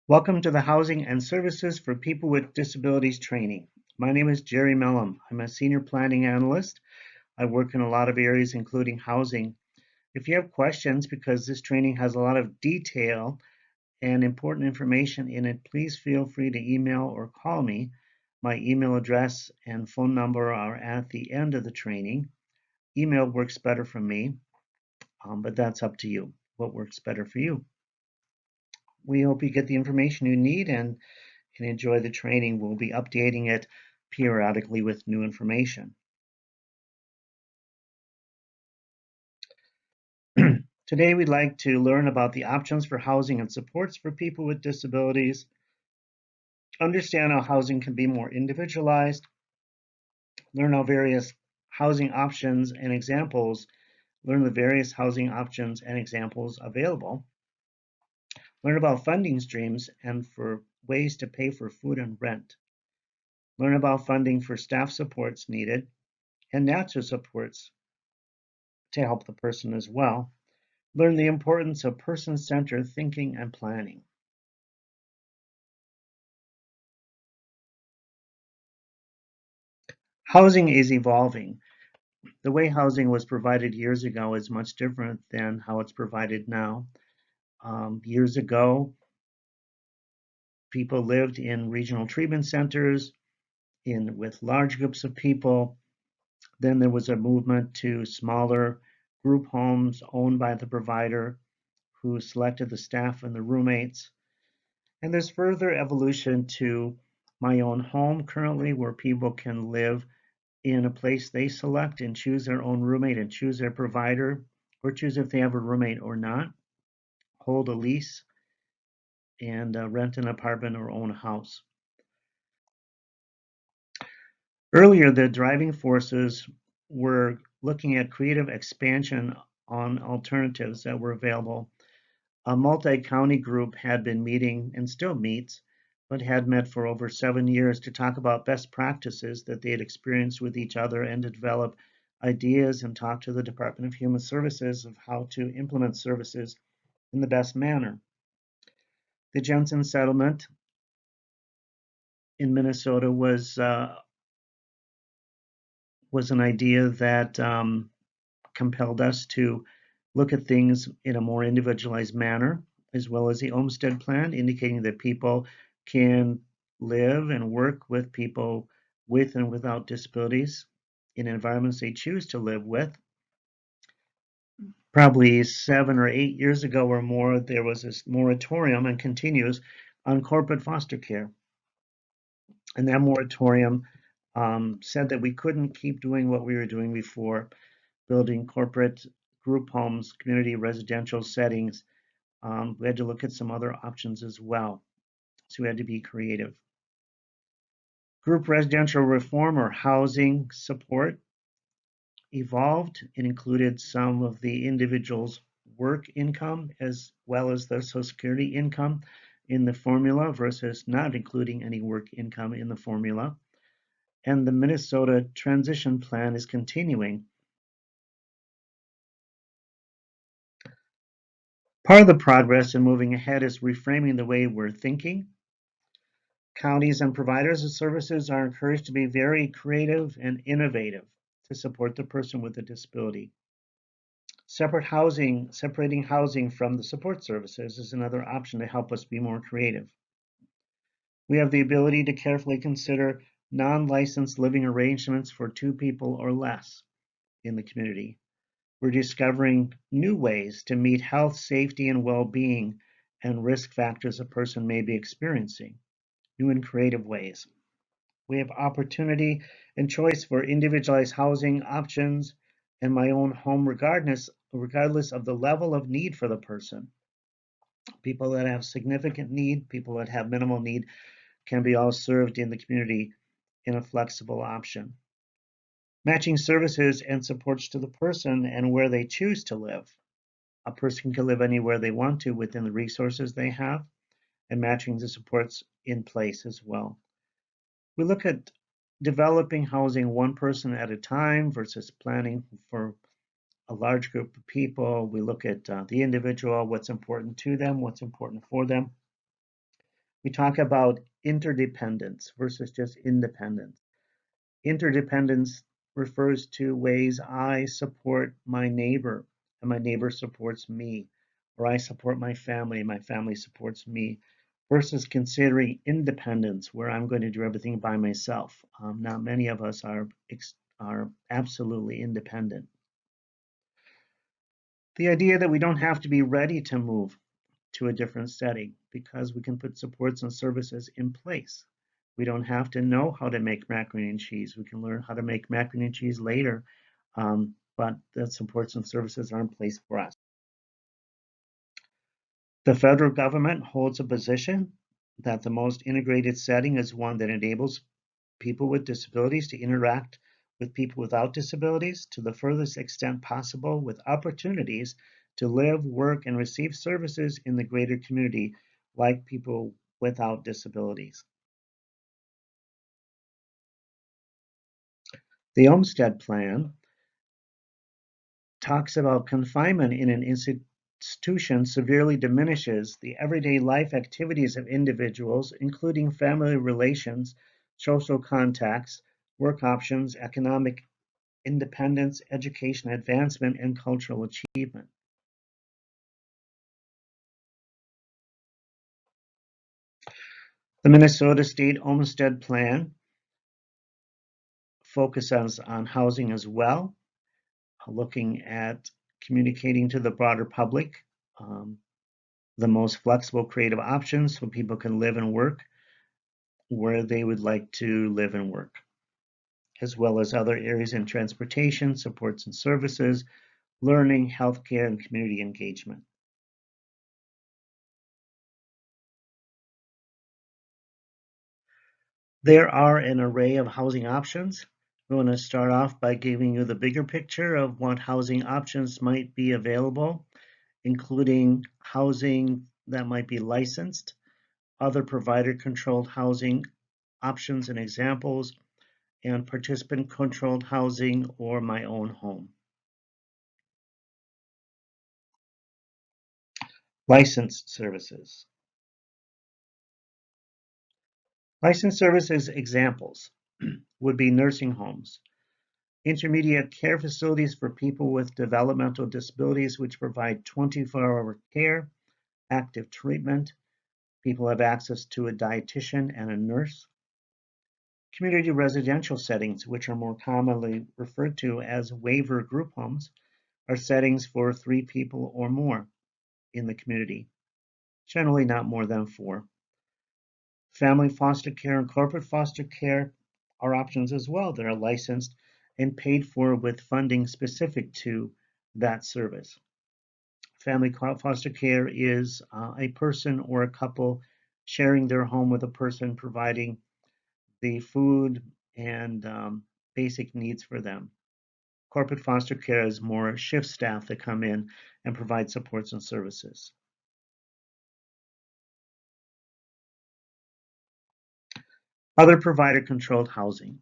Welcome to the Housing and Services for People with Disabilities training. My name is Jerry Mellum. I'm a senior planning analyst. I work in a lot of areas, including housing. If you have questions, because this training has a lot of detail and important information in it, please feel free to email or call me. My email address and phone number are at the end of the training. Email works better for me, but that's up to you. What works better for you? We hope you get the information you need and enjoy the training. We'll be updating it periodically with new information. Today, we'd like to learn about the options for housing and supports for people with disabilities, understand how housing can be more individualized, learn how various housing options and examples, learn the various housing options and examples available, learn about funding streams and for ways to pay for food and rent, learn about funding for staff supports needed and natural supports to help the person as well. Learn the importance of person-centered thinking and planning. Housing is evolving. The way housing was provided years ago is much different than how it's provided now. Years ago, people lived in regional treatment centers with large groups of people. Then there was a movement to smaller group homes owned by the provider who selected the staff and the roommates. And there's further evolution to my own home currently, where people can live in a place they select and choose their own roommate and choose their provider, or choose if they have a roommate or not, hold a lease, and rent an apartment or own a house. Earlier, the driving forces were looking at creative expansion on alternatives that were available. A multi-county group had been meeting and still meets, but had met for over 7 years to talk about best practices that they had experienced with each other and to develop ideas and talk to the Department of Human Services of how to implement services in the best manner. The Jensen settlement in Minnesota was an idea that compelled us to look at things in a more individualized manner, as well as the Olmsted Plan, indicating that people can live and work with people with and without disabilities in environments they choose to live with. Probably 7 or 8 years ago or more, there was this moratorium and continues on corporate foster care. And that moratorium said that we couldn't keep doing what we were doing before, building corporate group homes, community residential settings. We had to look at some other options as well. So we had to be creative. Group residential reform or housing support evolved. It included some of the individual's work income as well as their Social Security income in the formula versus not including any work income in the formula. And the Minnesota transition plan is continuing. Part of the progress in moving ahead is reframing the way we're thinking. Counties and providers of services are encouraged to be very creative and innovative to support the person with a disability. Separating housing from the support services is another option to help us be more creative. We have the ability to carefully consider non-licensed living arrangements for 2 people or less in the community. We're discovering new ways to meet health, safety, and well-being and risk factors a person may be experiencing, new and creative ways. We have opportunity and choice for individualized housing options in my own home regardless of the level of need for the person. People that have significant need, people that have minimal need can be all served in the community in a flexible option. Matching services and supports to the person and where they choose to live. A person can live anywhere they want to within the resources they have, and matching the supports in place as well. We look at developing housing one person at a time versus planning for a large group of people. We look at the individual, what's important to them, what's important for them. We talk about interdependence versus just independence. Interdependence refers to ways I support my neighbor and my neighbor supports me, or I support my family and my family supports me, versus considering independence where I'm going to do everything by myself. Not many of us are absolutely independent. The idea that we don't have to be ready to move to a different setting because we can put supports and services in place. We don't have to know how to make macaroni and cheese. We can learn how to make macaroni and cheese later, but the supports and services are in place for us. The federal government holds a position that the most integrated setting is one that enables people with disabilities to interact with people without disabilities to the furthest extent possible with opportunities to live, work, and receive services in the greater community like people without disabilities. The Olmsted Plan talks about confinement in an institution severely diminishes the everyday life activities of individuals, including family relations, social contacts, work options, economic independence, education advancement, and cultural achievement. The Minnesota State Olmsted Plan focuses on housing as well, looking at communicating to the broader public the most flexible creative options so people can live and work where they would like to live and work, as well as other areas in transportation, supports and services, learning, healthcare, and community engagement. There are an array of housing options. We want to start off by giving you the bigger picture of what housing options might be available, including housing that might be licensed, other provider-controlled housing options and examples, and participant-controlled housing or my own home. Licensed services. Licensed services examples would be nursing homes, intermediate care facilities for people with developmental disabilities, which provide 24-hour care, active treatment. People have access to a dietitian and a nurse. Community residential settings, which are more commonly referred to as waiver group homes, are settings for 3 people or more in the community, generally not more than 4. Family foster care and corporate foster care are options as well that are licensed and paid for with funding specific to that service. Family foster care is a person or a couple sharing their home with a person, providing the food and basic needs for them. Corporate foster care is more shift staff that come in and provide supports and services. Other provider-controlled housing.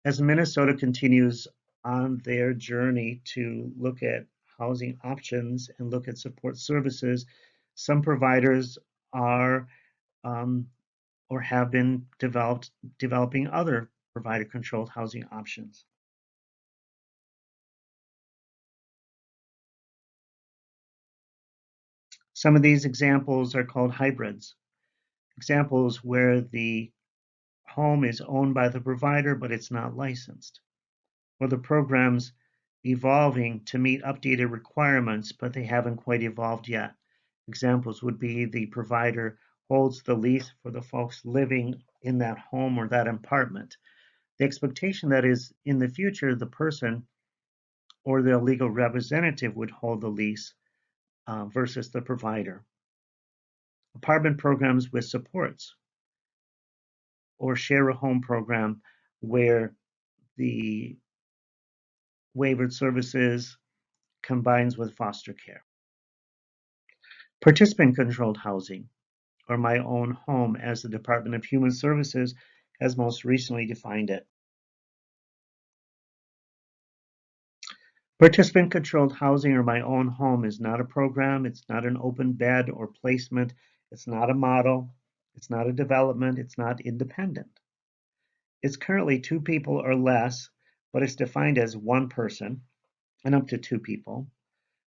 As Minnesota continues on their journey to look at housing options and look at support services, some providers are or have been developing other provider-controlled housing options. Some of these examples are called hybrids, examples where the home is owned by the provider, but it's not licensed, or the program's evolving to meet updated requirements, but they haven't quite evolved yet. Examples would be the provider holds the lease for the folks living in that home or that apartment. The expectation that is in the future, the person or their legal representative would hold the lease versus the provider. Apartment programs with supports or share a home program where the waivered services combines with foster care. Participant-controlled housing, or my own home as the Department of Human Services has most recently defined it. Participant-controlled housing or my own home is not a program, it's not an open bed or placement, it's not a model, It's not a development. It's not independent. It's currently 2 people or less, but it's defined as 1 person and up to 2 people,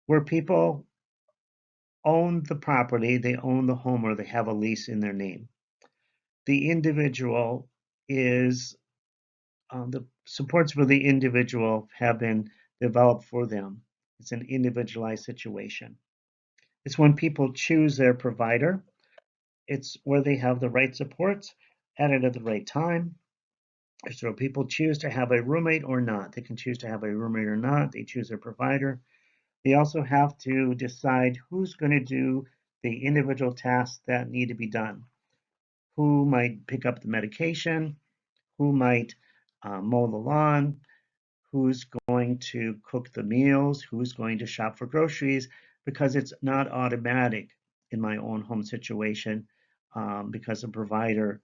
where people own the property, they own the home, or they have a lease in their name. The individual is, the supports for the individual have been developed for them. It's an individualized situation. It's when people choose their provider. It's where they have the right supports added at the right time. So people choose to have a roommate or not. They can choose to have a roommate or not. They choose their provider. They also have to decide who's going to do the individual tasks that need to be done. Who might pick up the medication? Who might mow the lawn? Who's going to cook the meals? Who's going to shop for groceries? Because it's not automatic in my own home situation, because the provider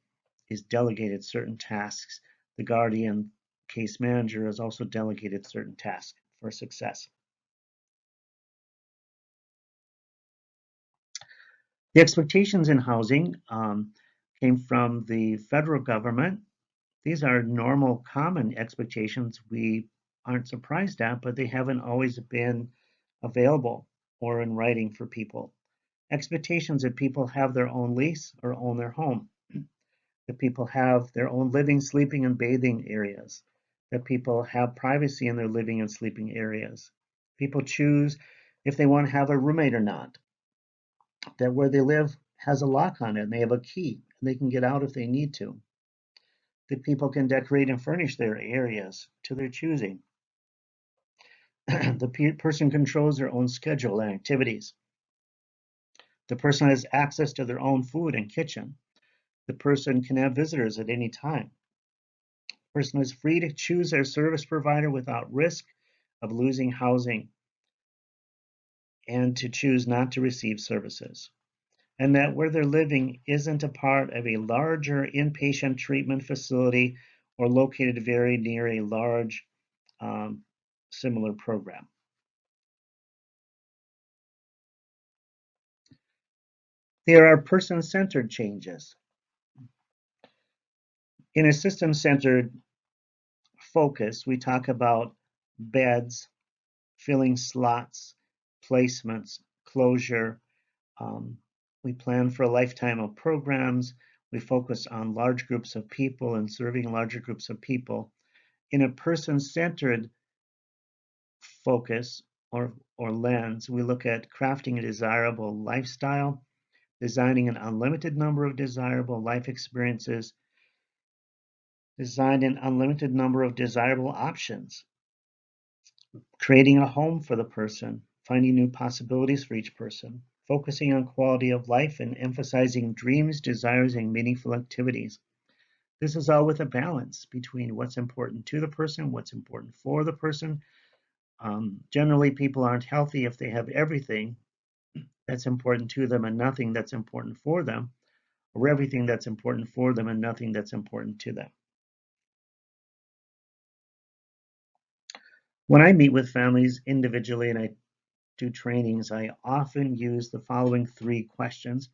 is delegated certain tasks. The guardian case manager is also delegated certain tasks for success. The expectations in housing came from the federal government. These are normal, common expectations we aren't surprised at, but they haven't always been available or in writing for people. Expectations that people have their own lease or own their home, that people have their own living, sleeping, and bathing areas, that people have privacy in their living and sleeping areas. People choose if they want to have a roommate or not, that where they live has a lock on it and they have a key and they can get out if they need to, that people can decorate and furnish their areas to their choosing. The person controls their own schedule and activities. The person has access to their own food and kitchen. The person can have visitors at any time. The person is free to choose their service provider without risk of losing housing and to choose not to receive services. And that where they're living isn't a part of a larger inpatient treatment facility or located very near a large um, similar program. There are person-centered changes. In a system-centered focus, we talk about beds, filling slots, placements, closure. Um, we plan for a lifetime of programs. We focus on large groups of people and serving larger groups of people. In a person-centered focus or lens, we look at crafting a desirable lifestyle, designing an unlimited number of desirable life experiences, design an unlimited number of desirable options, creating a home for the person, finding new possibilities for each person, focusing on quality of life and emphasizing dreams, desires, and meaningful activities. This is all with a balance between what's important to the person, what's important for the person. Generally, people aren't healthy if they have everything that's important to them and nothing that's important for them, or everything that's important for them and nothing that's important to them. When I meet with families individually and I do trainings, I often use the following 3 questions.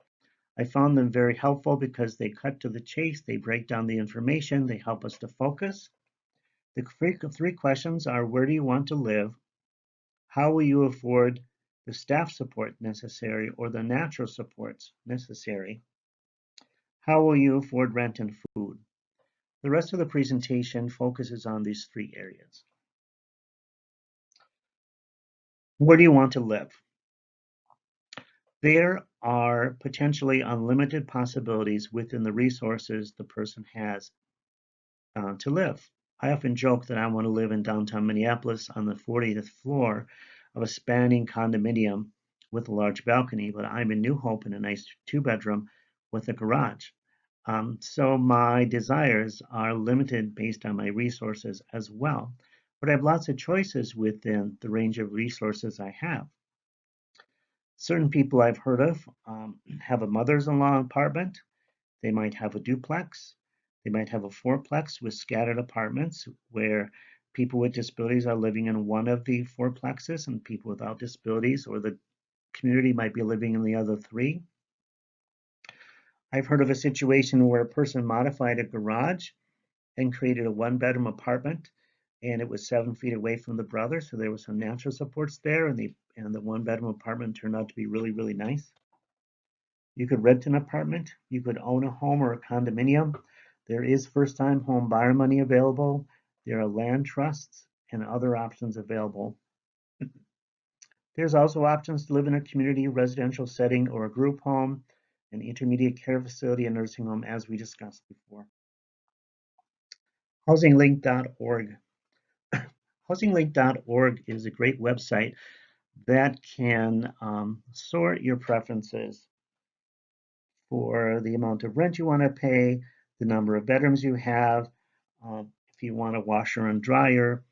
I found them very helpful because they cut to the chase, they break down the information, they help us to focus. The 3 questions are: where do you want to live? How will you afford the staff support necessary or the natural supports necessary? How will you afford rent and food? The rest of the presentation focuses on these 3 areas. Where do you want to live? There are potentially unlimited possibilities within the resources the person has to live. I often joke that I want to live in downtown Minneapolis on the 40th floor of a spanning condominium with a large balcony, but I'm in New Hope in a nice 2-bedroom with a garage. So my desires are limited based on my resources as well, but I have lots of choices within the range of resources I have. Certain people I've heard of have a mother's-in-law apartment. They might have a duplex. They might have a fourplex with scattered apartments where people with disabilities are living in one of the fourplexes and people without disabilities or the community might be living in the other 3. I've heard of a situation where a person modified a garage and created a one-bedroom apartment, and it was 7 feet away from the brother, so there was some natural supports there, and the one-bedroom apartment turned out to be really, really nice. You could rent an apartment, you could own a home or a condominium. There is first-time home buyer money available. There are land trusts and other options available. There's also options to live in a community residential setting or a group home, an intermediate care facility, a nursing home, as we discussed before. Housinglink.org. Housinglink.org is a great website that can sort your preferences for the amount of rent you want to pay, the number of bedrooms you have, if you want a washer and dryer,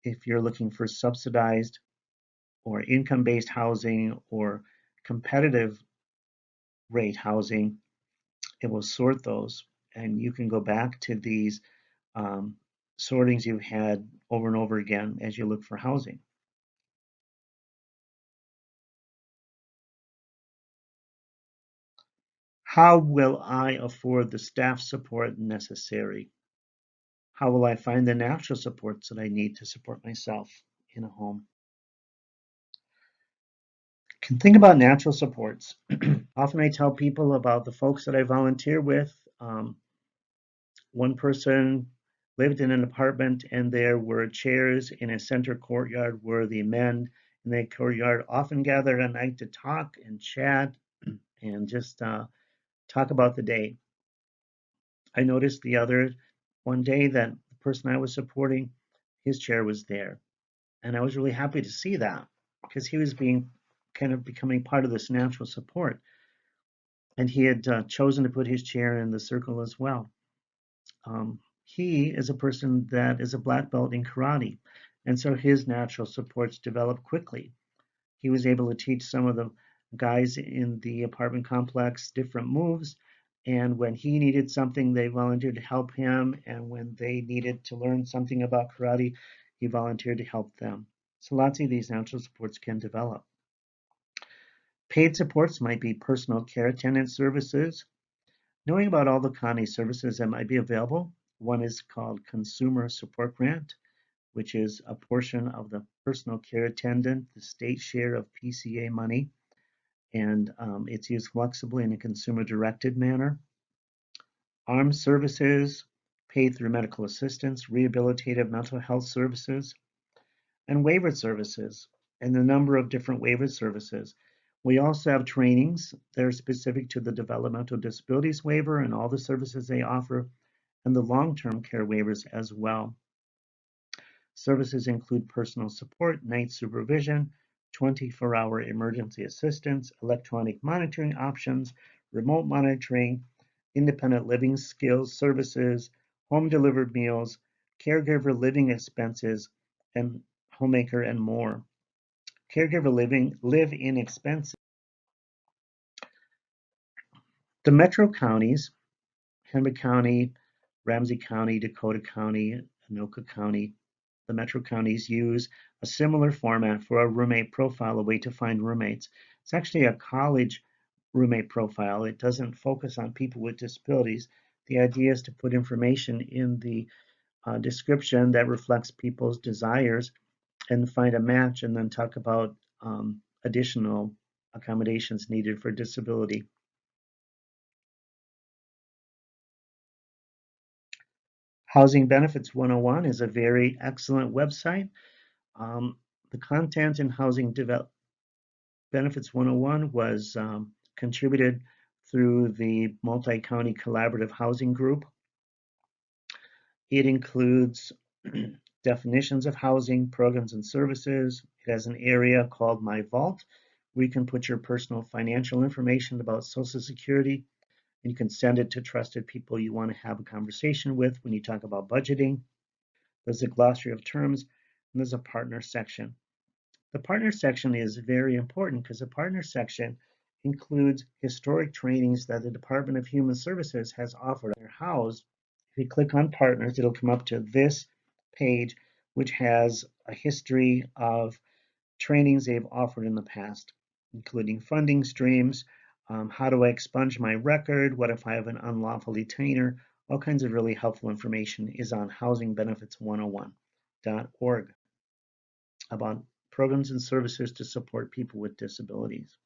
if you're looking for subsidized or income-based housing or competitive rate housing, it will sort those. And you can go back to these um, sortings you've had over and over again as you look for housing. How will I afford the staff support necessary? How will I find the natural supports that I need to support myself in a home? Can think about natural supports. Often I tell people about the folks that I volunteer with. One person lived in an apartment and there were chairs in a center courtyard where the men in the courtyard often gathered at night to talk and chat and just talk about the day. I noticed one day that the person I was supporting, his chair was there. And I was really happy to see that because he was becoming part of this natural support. And he had chosen to put his chair in the circle as well. He is a person that is a black belt in karate. And so his natural supports developed quickly. He was able to teach some of the guys in the apartment complex different moves. And when he needed something, they volunteered to help him. And when they needed to learn something about karate, he volunteered to help them. So lots of these natural supports can develop. Paid supports might be personal care attendant services. Knowing about all the county services that might be available, one is called Consumer Support Grant, which is a portion of the personal care attendant, the state share of PCA money, and it's used flexibly in a consumer-directed manner. Armed services, paid through medical assistance, rehabilitative mental health services, and waiver services, and the number of different waiver services. We also have trainings that are specific to the developmental disabilities waiver and all the services they offer, and the long-term care waivers as well. Services include personal support, night supervision, 24-hour emergency assistance, electronic monitoring options, remote monitoring, independent living skills services, home delivered meals, caregiver living expenses, and homemaker and more. Caregiver live-in expenses. The metro counties, Henry County, Ramsey County, Dakota County, Anoka County, the metro counties use a similar format for a roommate profile, a way to find roommates. It's actually a college roommate profile. It doesn't focus on people with disabilities. The idea is to put information in the description that reflects people's desires and find a match and then talk about additional accommodations needed for disability. Housing Benefits 101 is a very excellent website. The content in Housing Benefits 101 was contributed through the Multi-County Collaborative Housing Group. It includes definitions of housing, programs and services. It has an area called My Vault, where you can put your personal financial information about Social Security, and you can send it to trusted people you want to have a conversation with when you talk about budgeting. There's a glossary of terms, and there's a partner section. The partner section is very important because the partner section includes historic trainings that the Department of Human Services has offered. They're housed. If you click on partners, it'll come up to this page, which has a history of trainings they've offered in the past, including funding streams, How do I expunge my record? What if I have an unlawful detainer? All kinds of really helpful information is on housingbenefits101.org about programs and services to support people with disabilities.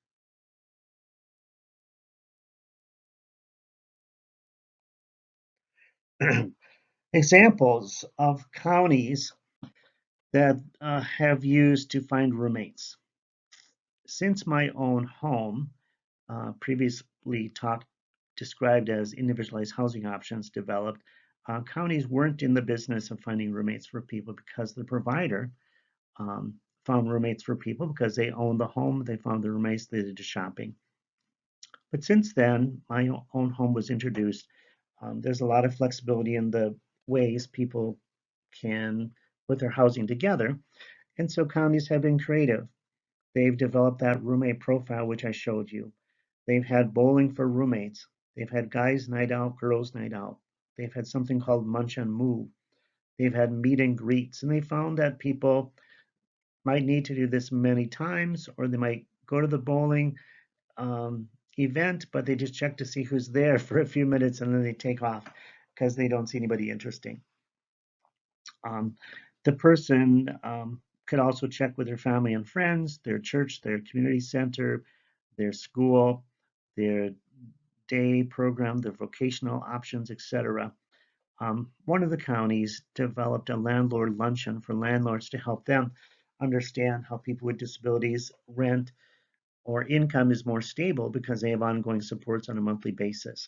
Examples of counties that have used to find roommates. Since my own home, previously described as individualized housing options developed, counties weren't in the business of finding roommates for people because the provider found roommates for people because they owned the home, they found the roommates, they did the shopping. But since then, my own home was introduced. There's a lot of flexibility in the ways people can put their housing together. And so counties have been creative. They've developed that roommate profile, which I showed you. They've had bowling for roommates. They've had guys' night out, girls' night out. They've had something called Munch and Move. They've had meet and greets. And they found that people might need to do this many times, or they might go to the bowling event, but they just check to see who's there for a few minutes and then they take off because they don't see anybody interesting. The person could also check with their family and friends, their church, their community center, their school, their day program, their vocational options, etc. One of the counties developed a landlord luncheon for landlords to help them understand how people with disabilities rent or income is more stable because they have ongoing supports on a monthly basis.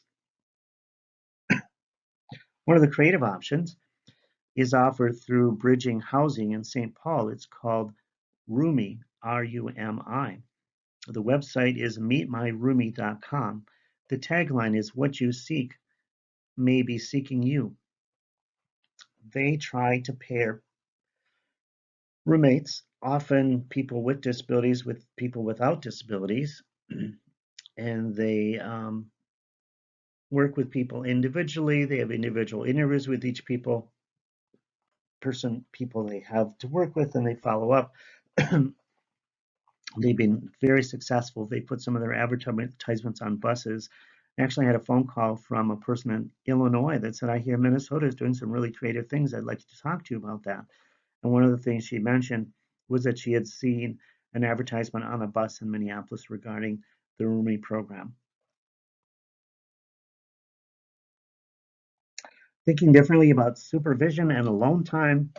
One of the creative options is offered through Bridging Housing in St. Paul. It's called Rumi, R-U-M-I. The website is meetmyroomie.com. The tagline is what you seek may be seeking you. They try to pair roommates, often people with disabilities, with people without disabilities, and they work with people individually. They have individual interviews with each people they have to work with, and they follow up. They've been very successful. They put some of their advertisements on buses. I actually had a phone call from a person in Illinois that said, I hear Minnesota is doing some really creative things. I'd like to talk to you about that. And one of the things she mentioned was that she had seen an advertisement on a bus in Minneapolis regarding the roomie program. Thinking differently about supervision and alone time,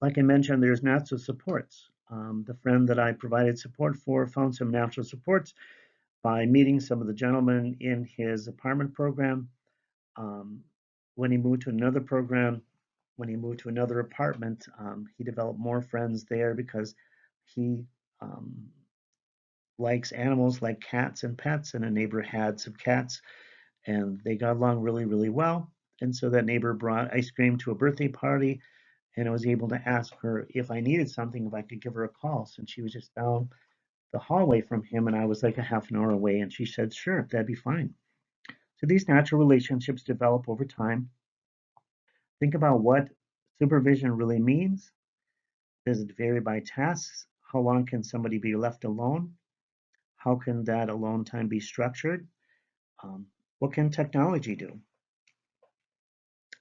like I mentioned, there's natural supports. The friend that I provided support for found some natural supports by meeting some of the gentlemen in his apartment program. When he moved to another program, when he moved to another apartment, he developed more friends there because he likes animals like cats and pets, and a neighbor had some cats, and they got along really, really well. And so that neighbor brought ice cream to a birthday party, and I was able to ask her if I needed something, if I could give her a call, since she was just down the hallway from him, and I was like a half an hour away, and she said, sure, that'd be fine. So these natural relationships develop over time. Think about what supervision really means. Does it vary by tasks? How long can somebody be left alone? How can that alone time be structured? What can technology do?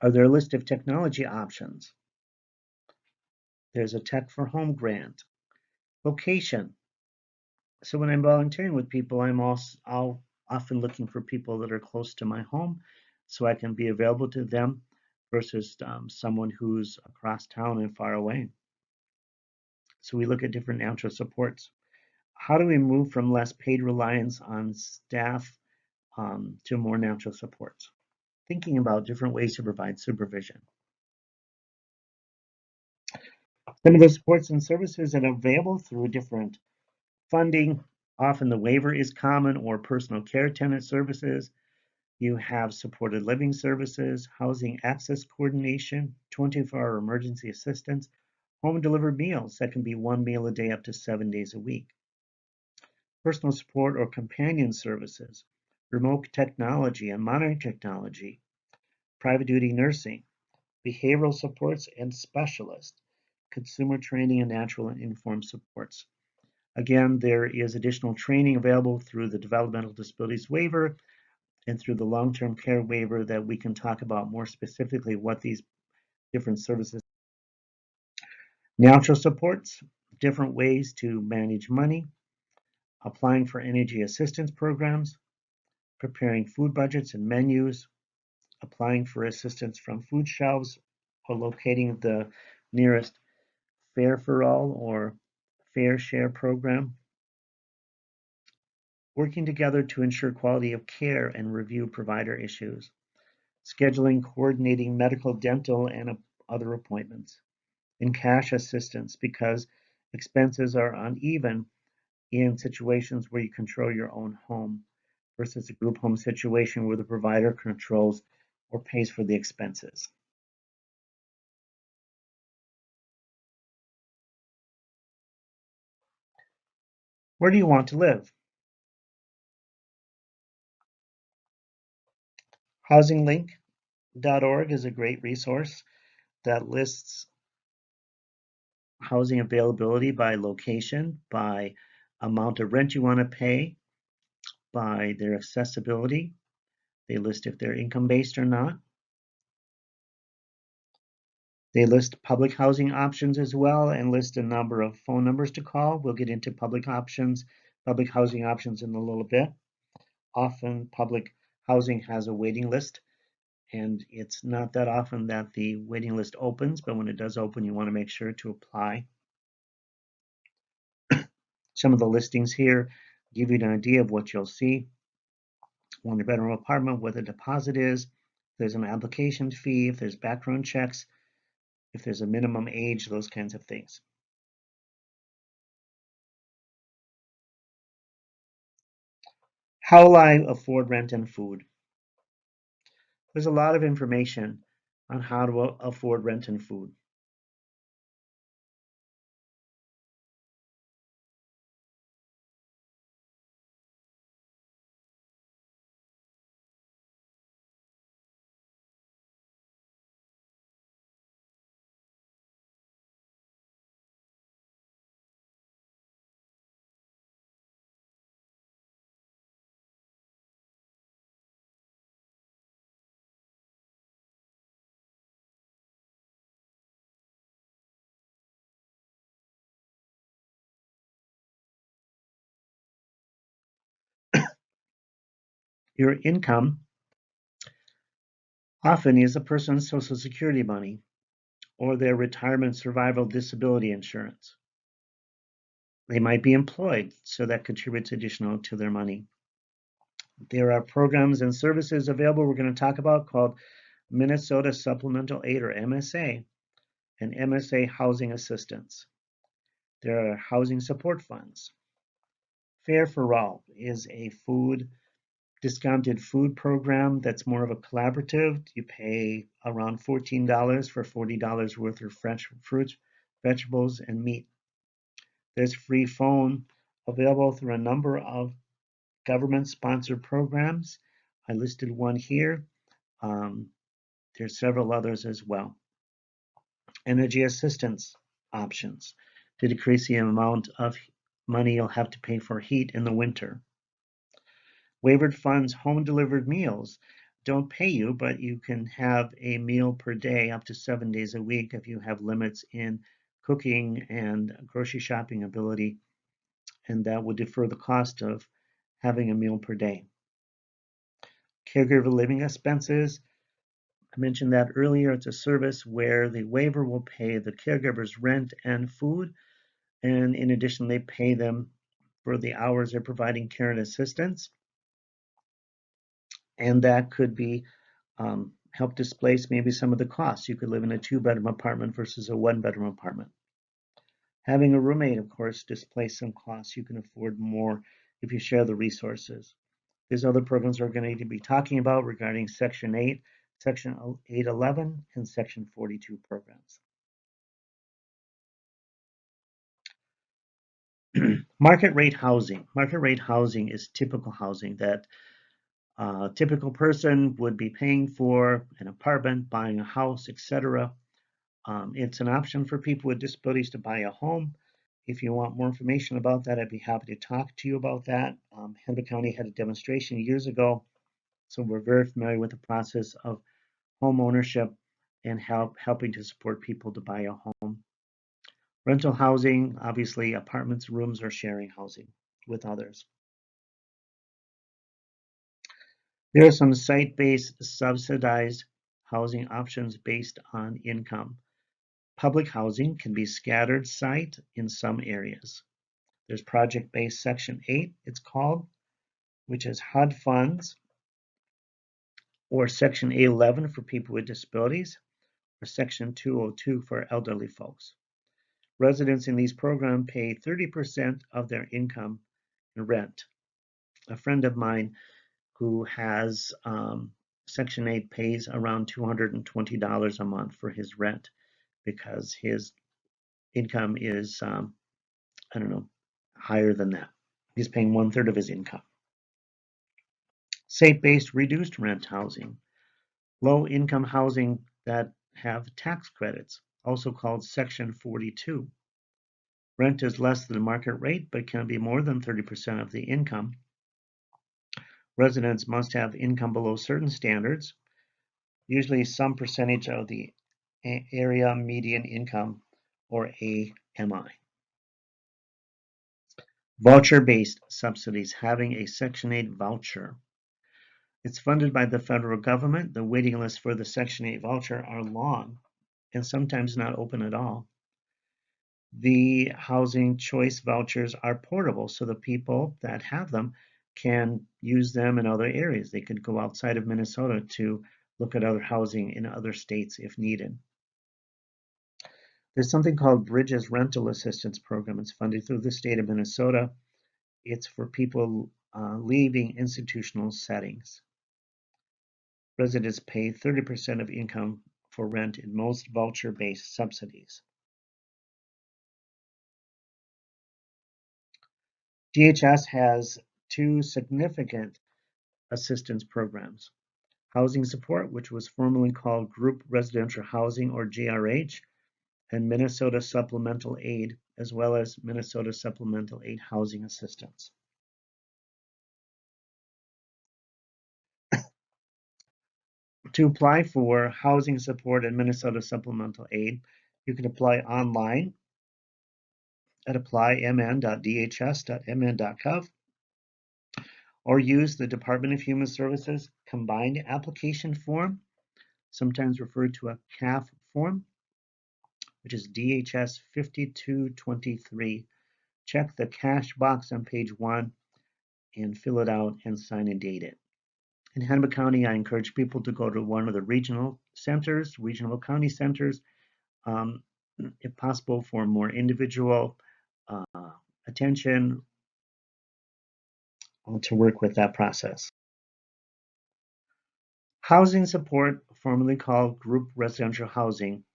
Are there a list of technology options? There's a Tech for Home grant. Location. So when I'm volunteering with people, I'll often looking for people that are close to my home so I can be available to them versus someone who's across town and far away. So we look at different natural supports. How do we move from less paid reliance on staff to more natural supports? Thinking about different ways to provide supervision. Some of the supports and services that are available through different funding, often the waiver is common, or personal care tenant services. You have supported living services, housing access coordination, 24-hour emergency assistance, home delivered meals that can be one meal a day up to 7 days a week. Personal support or companion services, remote technology and monitoring technology, private duty nursing, behavioral supports and specialists, consumer training and natural and informed supports. Again, there is additional training available through the Developmental Disabilities Waiver and through the Long-Term Care Waiver that we can talk about more specifically what these different services. Natural supports, different ways to manage money, applying for energy assistance programs, preparing food budgets and menus, applying for assistance from food shelves, or locating the nearest Fair for All or Fair Share program, working together to ensure quality of care and review provider issues, scheduling, coordinating medical, dental, and other appointments, and cash assistance because expenses are uneven in situations where you control your own home versus a group home situation where the provider controls or pays for the expenses. Where do you want to live? Housinglink.org is a great resource that lists housing availability by location, by amount of rent you want to pay, by their accessibility. They list if they're income-based or not. They list public housing options as well and list a number of phone numbers to call. We'll get into public housing options in a little bit. Often public housing has a waiting list, and it's not that often that the waiting list opens, but when it does open, you want to make sure to apply. Some of the listings here give you an idea of what you'll see. One-bedroom apartment, what the deposit is, if there's an application fee, if there's background checks, if there's a minimum age, those kinds of things. How will I afford rent and food? There's a lot of information on how to afford rent and food. Your income often is a person's Social Security money or their retirement survival disability insurance. They might be employed, so that contributes additional to their money. There are programs and services available we're going to talk about called Minnesota Supplemental Aid or MSA and Msa Housing Assistance. There are housing support funds. Fair for All is a discounted food program that's more of a collaborative. You pay around $14 for $40 worth of fresh fruits, vegetables, and meat. There's free phone available through a number of government-sponsored programs. I listed one here. There's several others as well. Energy assistance options to decrease the amount of money you'll have to pay for heat in the winter. Waivered funds, home delivered meals don't pay you, but you can have a meal per day up to 7 days a week if you have limits in cooking and grocery shopping ability, and that would defer the cost of having a meal per day. Caregiver living expenses, I mentioned that earlier. It's a service where the waiver will pay the caregiver's rent and food, and in addition, they pay them for the hours they're providing care and assistance. And that could be help displace maybe some of the costs. You could live in a 2-bedroom apartment versus a 1-bedroom apartment. Having a roommate, of course, displace some costs. You can afford more if you share the resources. There's other programs we're going to be talking about regarding Section 8, Section 811, and Section 42 programs. Market rate housing. Market rate housing is typical housing that a typical person would be paying for an apartment, buying a house, etc. It's an option for people with disabilities to buy a home. If you want more information about that, I'd be happy to talk to you about that. Hennepin County had a demonstration years ago, so we're very familiar with the process of home ownership and helping to support people to buy a home. Rental housing, obviously apartments, rooms, or sharing housing with others. There are some site-based subsidized housing options based on income. Public housing can be scattered site in some areas. There's project-based Section 8, it's called, which is HUD Funds, or Section 811 for people with disabilities, or Section 202 for elderly folks. Residents in these programs pay 30% of their income in rent. A friend of mine who has Section 8 pays around $220 a month for his rent because his income is, I don't know, higher than that. He's paying 1/3 of his income. State-based reduced rent housing, low-income housing that have tax credits, also called Section 42. Rent is less than the market rate, but can be more than 30% of the income. Residents must have income below certain standards, usually some percentage of the area median income, or AMI. Voucher-based subsidies, having a Section 8 voucher. It's funded by the federal government. The waiting lists for the Section 8 voucher are long and sometimes not open at all. The housing choice vouchers are portable, so the people that have them can use them in other areas. They could go outside of Minnesota to look at other housing in other states if needed. There's something called Bridges Rental Assistance Program. It's funded through the state of Minnesota. It's for people leaving institutional settings. Residents pay 30% of income for rent in most voucher-based subsidies. DHS has two significant assistance programs. Housing support, which was formerly called Group Residential Housing, or GRH, and Minnesota Supplemental Aid, as well as Minnesota Supplemental Aid Housing Assistance. To apply for housing support and Minnesota Supplemental Aid, you can apply online at applymn.dhs.mn.gov or use the Department of Human Services Combined Application Form, sometimes referred to a CAF form, which is DHS 5223. Check the cash box on page 1 and fill it out and sign and date it. In Hennepin County, I encourage people to go to one of the regional centers, regional county centers, if possible, for more individual attention to work with that process. Housing support, formerly called group residential housing,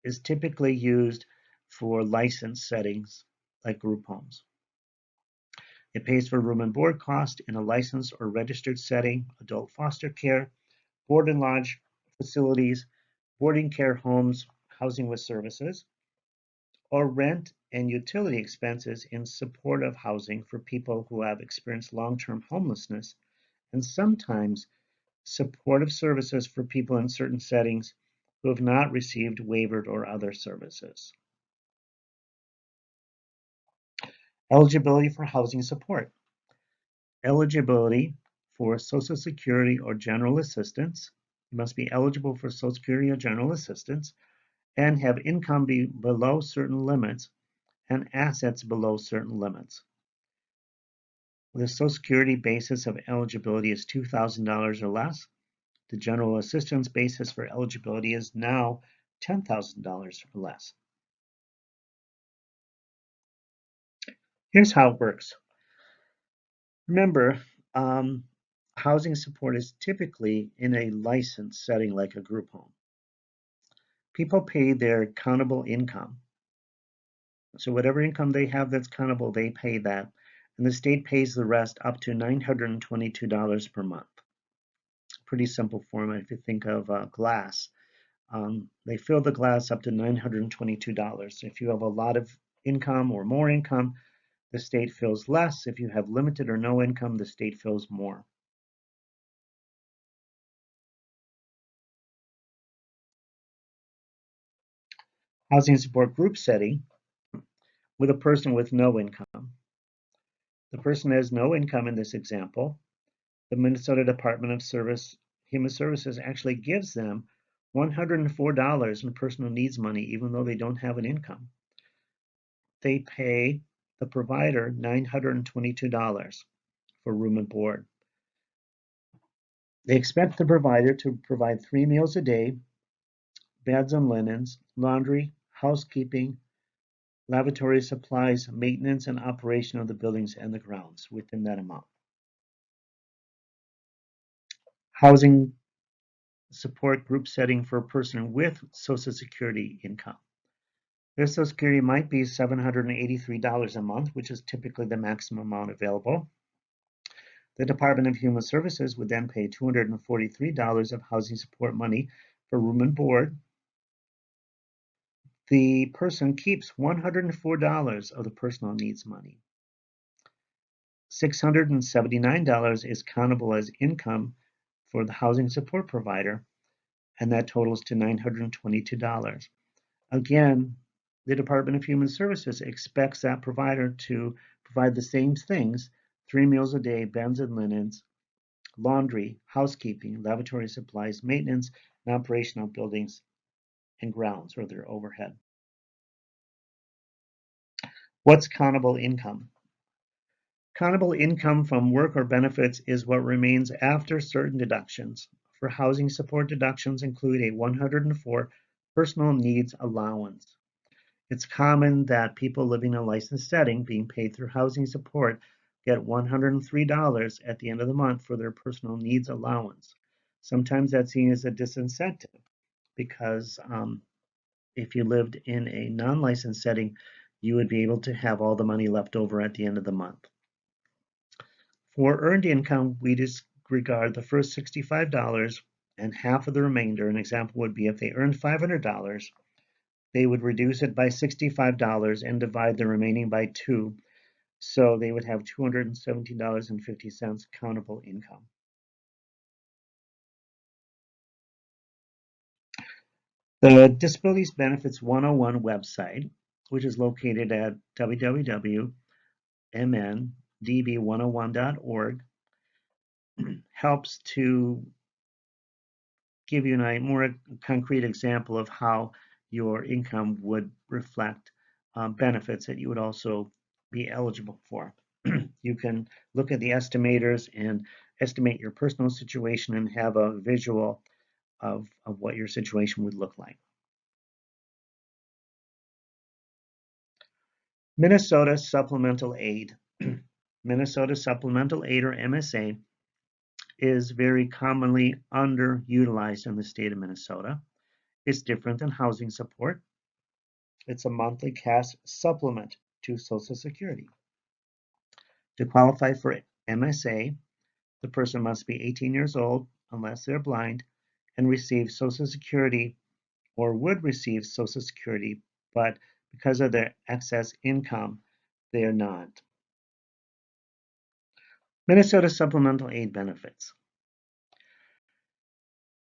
is typically used for licensed settings like group homes. It pays for room and board cost in a licensed or registered setting, adult foster care, board and lodge facilities, boarding care homes, housing with services, or rent and utility expenses in supportive housing for people who have experienced long-term homelessness, and sometimes supportive services for people in certain settings who have not received waivered or other services. Eligibility for housing support. Eligibility for Social Security or General Assistance. You must be eligible for Social Security or General Assistance and have income below certain limits and assets below certain limits. The Social Security basis of eligibility is $2,000 or less. The General Assistance basis for eligibility is now $10,000 or less. Here's how it works. Remember, housing support is typically in a licensed setting like a group home. People pay their countable income. So whatever income they have that's countable, they pay that. And the state pays the rest up to $922 per month. Pretty simple formula if you think of glass. They fill the glass up to $922. If you have a lot of income or more income, the state fills less. If you have limited or no income, the state fills more. Housing support group setting with a person with no income. The person has no income in this example. The Minnesota Department of Human Services actually gives them $104 in personal needs money, even though they don't have an income. They pay the provider $922 for room and board. They expect the provider to provide 3 meals a day, beds and linens, laundry, housekeeping, lavatory supplies, maintenance, and operation of the buildings and the grounds within that amount. Housing support group setting for a person with Social Security income. Their Social Security might be $783 a month, which is typically the maximum amount available. The Department of Human Services would then pay $243 of housing support money for room and board. The person keeps $104 of the personal needs money. $679 is countable as income for the housing support provider, and that totals to $922. Again, the Department of Human Services expects that provider to provide the same things: 3 meals a day, beds and linens, laundry, housekeeping, lavatory supplies, maintenance, and operation of buildings and grounds or their overhead. What's countable income? Countable income from work or benefits is what remains after certain deductions. For housing support, deductions include a $104 personal needs allowance. It's common that people living in a licensed setting being paid through housing support get $103 at the end of the month for their personal needs allowance. Sometimes that's seen as a disincentive because if you lived in a non-licensed setting, you would be able to have all the money left over at the end of the month. For earned income, we disregard the first $65 and half of the remainder. An example would be if they earned $500, they would reduce it by $65 and divide the remaining by 2. So they would have $217.50 countable income. The Disabilities Benefits 101 website, which is located at www.mndb101.org, helps to give you a more concrete example of how your income would reflect benefits that you would also be eligible for. You can look at the estimators and estimate your personal situation and have a visual of what your situation would look like. Minnesota Supplemental Aid. Minnesota Supplemental Aid, or MSA, is very commonly underutilized in the state of Minnesota. It's different than housing support. It's a monthly cash supplement to Social Security. To qualify for MSA, the person must be 18 years old, unless they're blind, and receive Social Security or would receive Social Security, but because of their excess income, they are not. Minnesota Supplemental Aid benefits.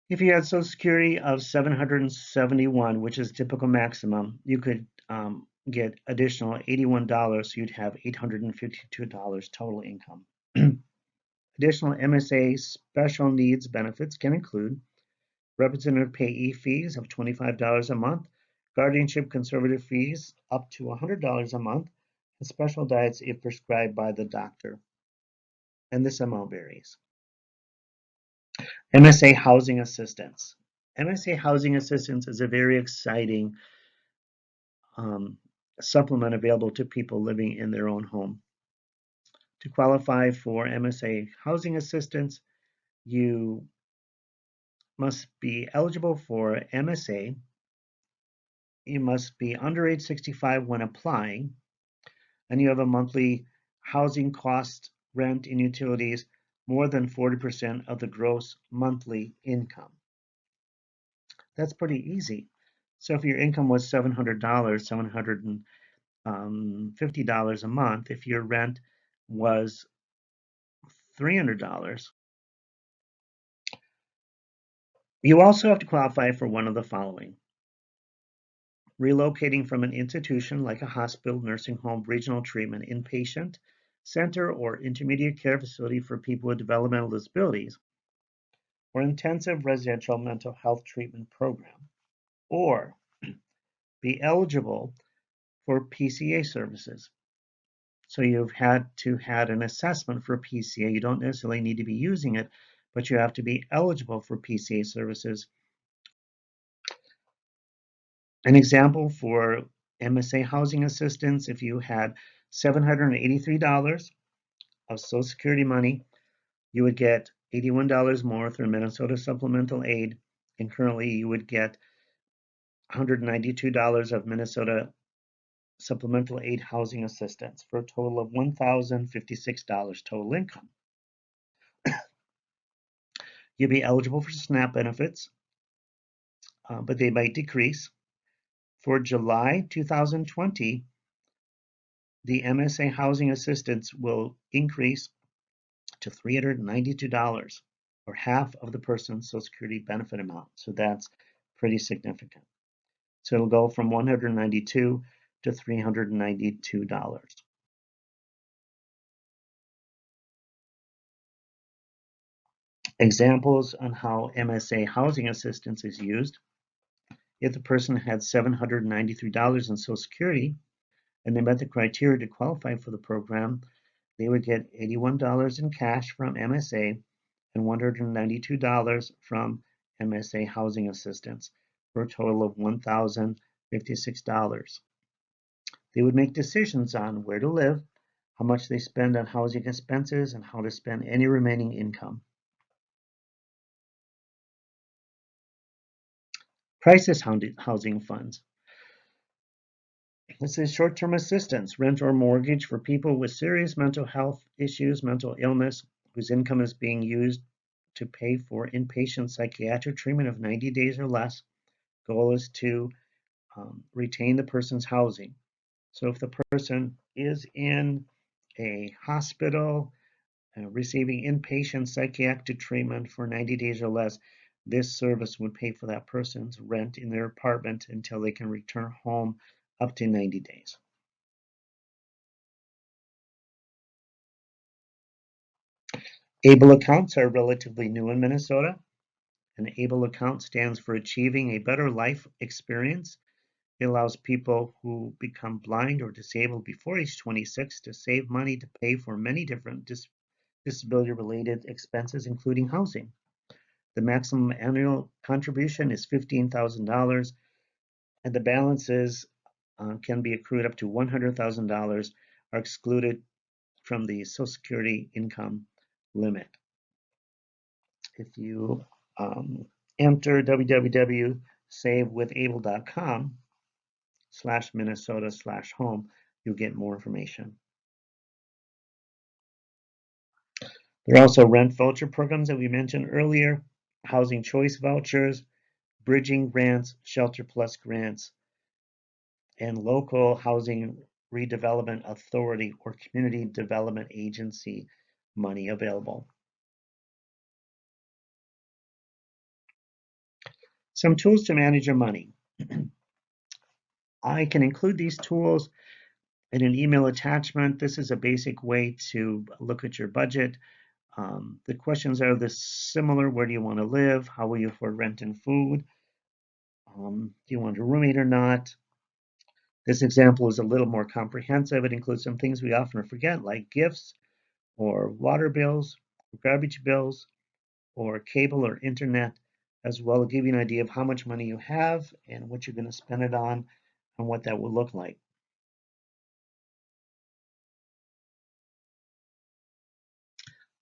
If you had Social Security of 771, which is typical maximum, you could get additional $81, so you'd have $852 total income. Additional MSA special needs benefits can include representative payee fees of $25 a month, guardianship conservative fees up to $100 a month, and special diets if prescribed by the doctor. And this amount varies. Msa Housing Assistance. Msa Housing Assistance is a very exciting supplement available to people living in their own home. To qualify for MSA Housing Assistance, you must be eligible for MSA. You must be under age 65 when applying, and you have a monthly housing cost, rent, and utilities more than 40% of the gross monthly income. That's pretty easy. So if your income was $700, $50 a month. If your rent was $300, you also have to qualify for one of the following: relocating from an institution like a hospital, nursing home, regional treatment, inpatient center, or intermediate care facility for people with developmental disabilities, or intensive residential mental health treatment program, or be eligible for PCA services. So you've had to had an assessment for PCA. You don't necessarily need to be using it, but you have to be eligible for PCA services. An example for MSA Housing Assistance: if you had $783 of Social Security money, you would get $81 more through Minnesota Supplemental Aid, and currently you would get $192 of Minnesota Supplemental Aid Housing Assistance for a total of $1,056 total income. You'll be eligible for SNAP benefits, but they might decrease. For July 2020, the MSA Housing Assistance will increase to $392, or half of the person's Social Security benefit amount. So that's pretty significant. So it'll go from $192 to $392. Examples on how MSA Housing Assistance is used: if the person had $793 in Social Security and they met the criteria to qualify for the program, they would get $81 in cash from MSA and $192 from MSA Housing Assistance for a total of $1,056. They would make decisions on where to live, how much they spend on housing expenses, and how to spend any remaining income. Crisis housing funds. This is short-term assistance, rent or mortgage for people with serious mental health issues, mental illness, whose income is being used to pay for inpatient psychiatric treatment of 90 days or less. Goal is to retain the person's housing. So if the person is in a hospital receiving inpatient psychiatric treatment for 90 days or less, this service would pay for that person's rent in their apartment until they can return home up to 90 days. ABLE accounts are relatively new in Minnesota. An ABLE account stands for Achieving a Better Life Experience. It allows people who become blind or disabled before age 26 to save money to pay for many different disability-related expenses, including housing. The maximum annual contribution is $15,000, and the balances can be accrued up to $100,000, are excluded from the Social Security income limit. If you enter www.savewithable.com/Minnesota/home, you'll get more information. There are also rent voucher programs that we mentioned earlier, housing choice vouchers, bridging grants, shelter plus grants, and local housing redevelopment authority or community development agency money available. Some tools to manage your money. I can include these tools in an email attachment. This is a basic way to look at your budget. The questions are similar. Where do you want to live? How will you afford rent and food? Do you want a roommate or not? This example is a little more comprehensive. It includes some things we often forget, like gifts, or water bills, garbage bills, or cable or internet, as well as give you an idea of how much money you have and what you're going to spend it on and what that will look like.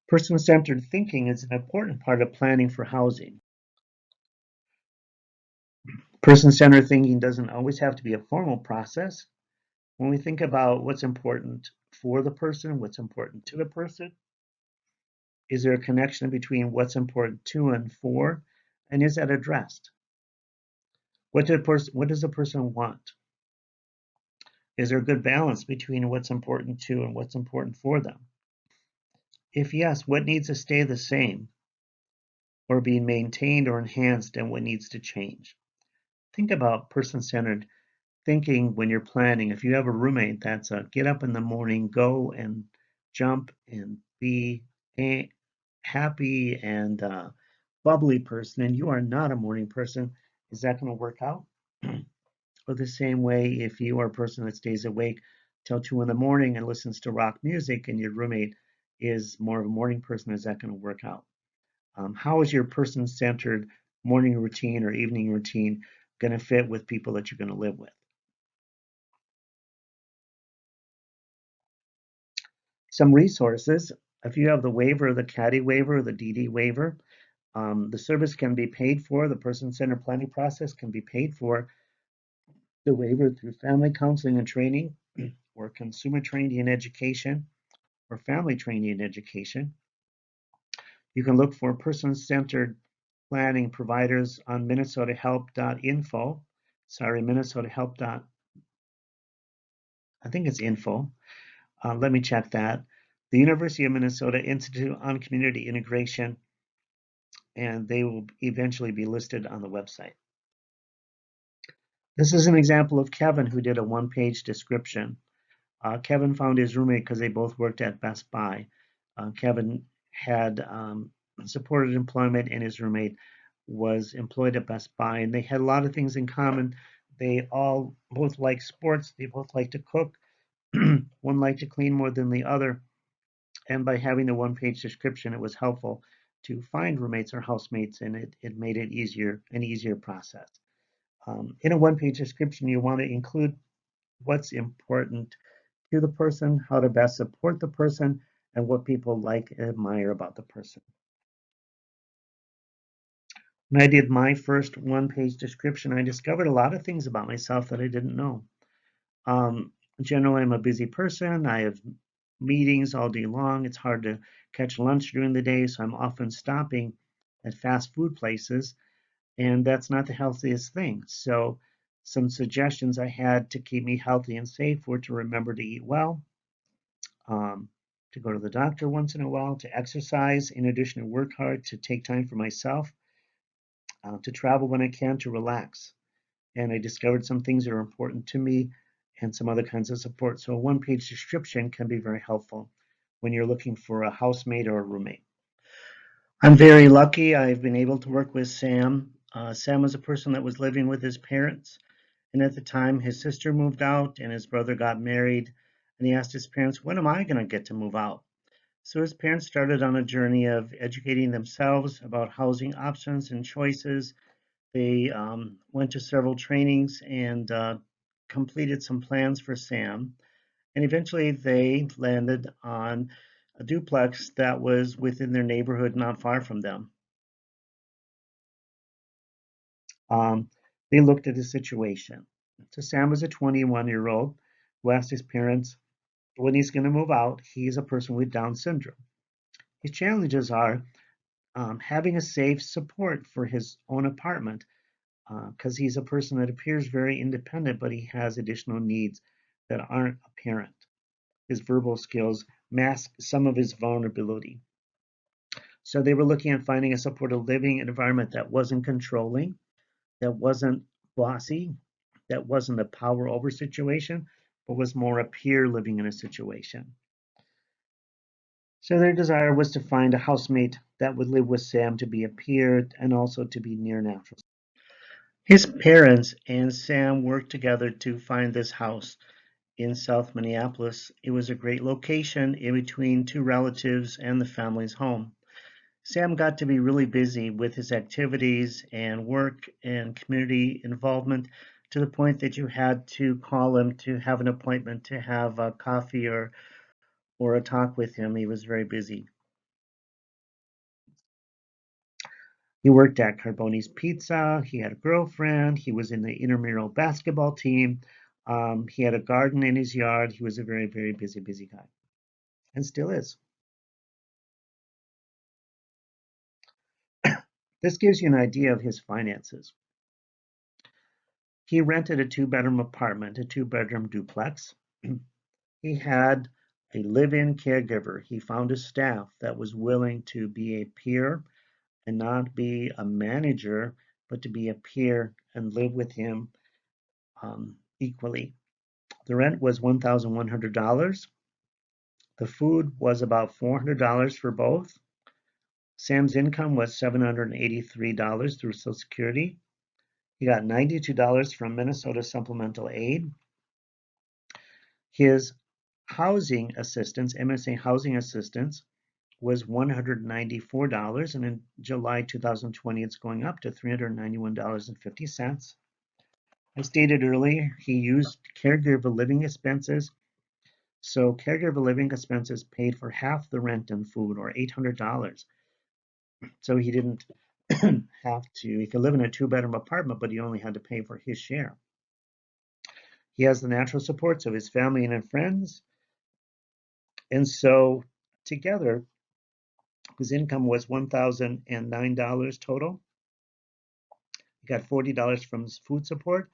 Person-centered thinking is an important part of planning for housing. Person-centered thinking doesn't always have to be a formal process. When we think about what's important for the person, what's important to the person, is there a connection between what's important to and for, and is that addressed? What does the person want? Is there a good balance between what's important to and what's important for them? If yes, what needs to stay the same or be maintained or enhanced, and what needs to change? Think about person-centered thinking when you're planning. If you have a roommate that's a get up in the morning, go and jump and be a happy and bubbly person, and you are not a morning person, is that going to work out? Or the same way, if you are a person that stays awake till 2 in the morning and listens to rock music, and your roommate is more of a morning person, is that going to work out? How is your person-centered morning routine or evening routine going to fit with people that you're going to live with? Some resources, if you have the waiver, the CADI waiver, the DD waiver, the service can be paid for, the person-centered planning process can be paid for, the waiver through family counseling and training, or consumer training and education, or family training and education. You can look for person-centered planning providers on minnesotahelp.info. Sorry, minnesotahelp. I think it's info. Let me check that. The University of Minnesota Institute on Community Integration, and they will eventually be listed on the website. This is an example of Kevin, who did a one-page description. Kevin found his roommate because they both worked at Best Buy. Kevin had supported employment, and his roommate was employed at Best Buy, and they had a lot of things in common. They all both like sports. They both like to cook. One liked to clean more than the other. And by having the one-page description, it was helpful to find roommates or housemates, and it made it an easier process. In a one-page description, you want to include what's important to the person, how to best support the person, and what people like and admire about the person. When I did my first one-page description, I discovered a lot of things about myself that I didn't know. Generally, I'm a busy person. I have meetings all day long. It's hard to catch lunch during the day, so I'm often stopping at fast food places, and that's not the healthiest thing. So some suggestions I had to keep me healthy and safe were to remember to eat well, to go to the doctor once in a while, to exercise, in addition to work hard, to take time for myself, to travel when I can, to relax. And I discovered some things that are important to me and some other kinds of support. So a one-page description can be very helpful when you're looking for a housemate or a roommate. I'm very lucky. I've been able to work with Sam. Sam was a person that was living with his parents, and at the time his sister moved out and his brother got married, and he asked his parents, when am I going to get to move out? So his parents started on a journey of educating themselves about housing options and choices. They went to several trainings and completed some plans for Sam. And eventually they landed on a duplex that was within their neighborhood, not far from them. They looked at the situation. So Sam was a 21-year-old who asked his parents when he's going to move out. He's a person with Down syndrome. His challenges are having a safe support for his own apartment, because he's a person that appears very independent, but he has additional needs that aren't apparent. His verbal skills mask some of his vulnerability. So they were looking at finding a supportive living environment that wasn't controlling, that wasn't bossy, that wasn't a power over situation, but was more a peer living in a situation. So their desire was to find a housemate that would live with Sam, to be a peer and also to be near natural. His parents and Sam worked together to find this house in South Minneapolis. It was a great location in between two relatives and the family's home. Sam got to be really busy with his activities and work and community involvement, to the point that you had to call him to have an appointment to have a coffee or a talk with him. He was very busy. He worked at Carboni's Pizza. He had a girlfriend. He was in the intramural basketball team. He had a garden in his yard. He was a very, very busy guy, and still is. This gives you an idea of his finances. He rented a 2-bedroom apartment, a 2-bedroom duplex. He had a live-in caregiver. He found a staff that was willing to be a peer and not be a manager, but to be a peer and live with him equally. The rent was $1,100. The food was about $400 for both. Sam's income was $783 through Social Security. He got $92 from Minnesota Supplemental Aid. His housing assistance, Msa Housing Assistance, was $194, and in July 2020, it's going up to $391.50. I stated earlier, he used caregiver living expenses. So caregiver living expenses paid for half the rent and food, or $800. So he didn't have to, he could live in a 2-bedroom apartment, but he only had to pay for his share. He has the natural supports of his family and friends. And so together, his income was $1,009 total. He got $40 from his food support,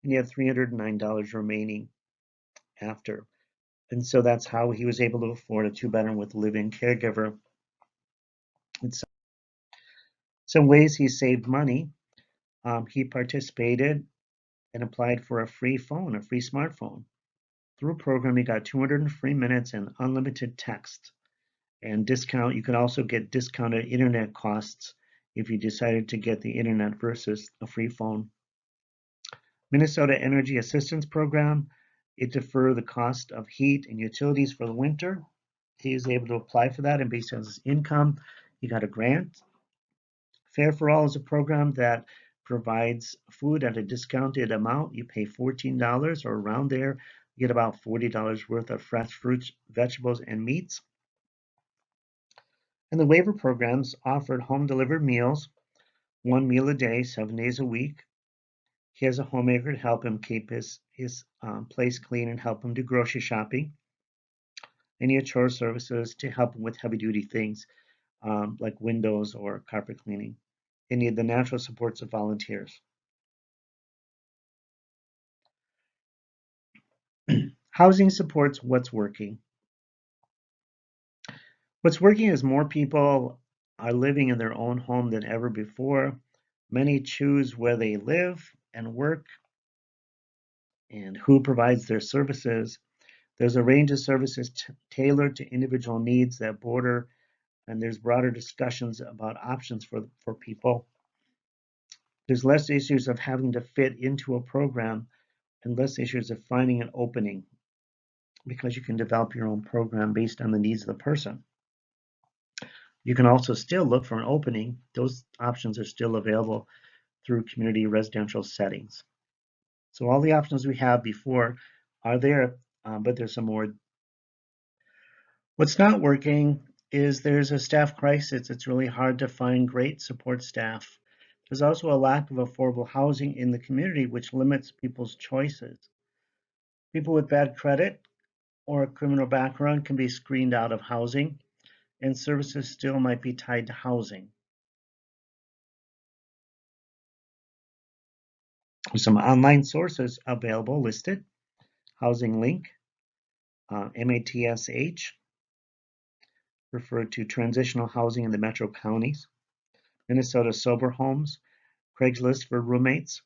and he had $309 remaining after. And so that's how he was able to afford a 2-bedroom with a live-in caregiver. In some ways he saved money. He participated and applied for a free phone, a free smartphone. Through a program, he got 200 free minutes and unlimited text. And discount, you could also get discounted internet costs if you decided to get the internet versus a free phone. Minnesota Energy Assistance Program, it deferred the cost of heat and utilities for the winter. He was able to apply for that, and based on his income, he got a grant. Fare for All is a program that provides food at a discounted amount. You pay $14 or around there. You get about $40 worth of fresh fruits, vegetables, and meats. And the waiver programs offered home delivered meals, 1 meal a day, 7 days a week. He has a homemaker to help him keep his place clean and help him do grocery shopping. And he had chore services to help him with heavy duty things like windows or carpet cleaning. And he had the natural supports of volunteers. Housing supports what's working. What's working is more people are living in their own home than ever before. Many choose where they live and work and who provides their services. There's a range of services tailored to individual needs that border, and there's broader discussions about options for people. There's less issues of having to fit into a program and less issues of finding an opening because you can develop your own program based on the needs of the person. You can also still look for an opening. Those options are still available through community residential settings. So all the options we have before are there, but there's some more. What's not working is there's a staff crisis. It's really hard to find great support staff. There's also a lack of affordable housing in the community, which limits people's choices. People with bad credit or a criminal background can be screened out of housing, and services still might be tied to housing. Some online sources available listed: Housinglink, MATSH, referred to transitional housing in the metro counties, Minnesota Sober Homes, Craigslist for roommates,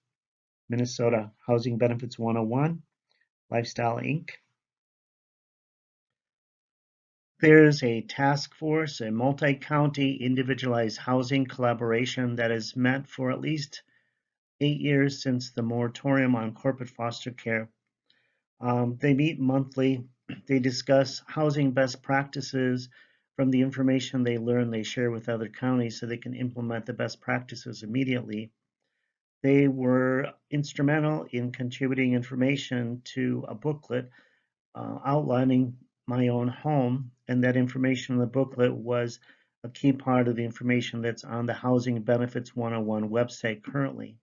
Minnesota Housing Benefits 101, Lifestyle Inc. There's a task force, a multi-county individualized housing collaboration that has met for at least 8 years since the moratorium on corporate foster care. They meet monthly. They discuss housing best practices. From the information they learn, they share with other counties so they can implement the best practices immediately. They were instrumental in contributing information to a booklet outlining my own home, and that information in the booklet was a key part of the information that's on the Housing Benefits 101 website currently.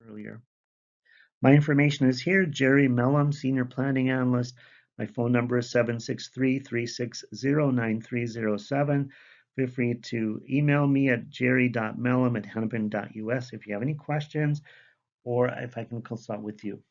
Earlier. My information is here, Jerry Mellum, Senior Planning Analyst. My phone number is 763-360-9307. Feel free to email me at jerry.mellum@hennepin.us if you have any questions or if I can consult with you.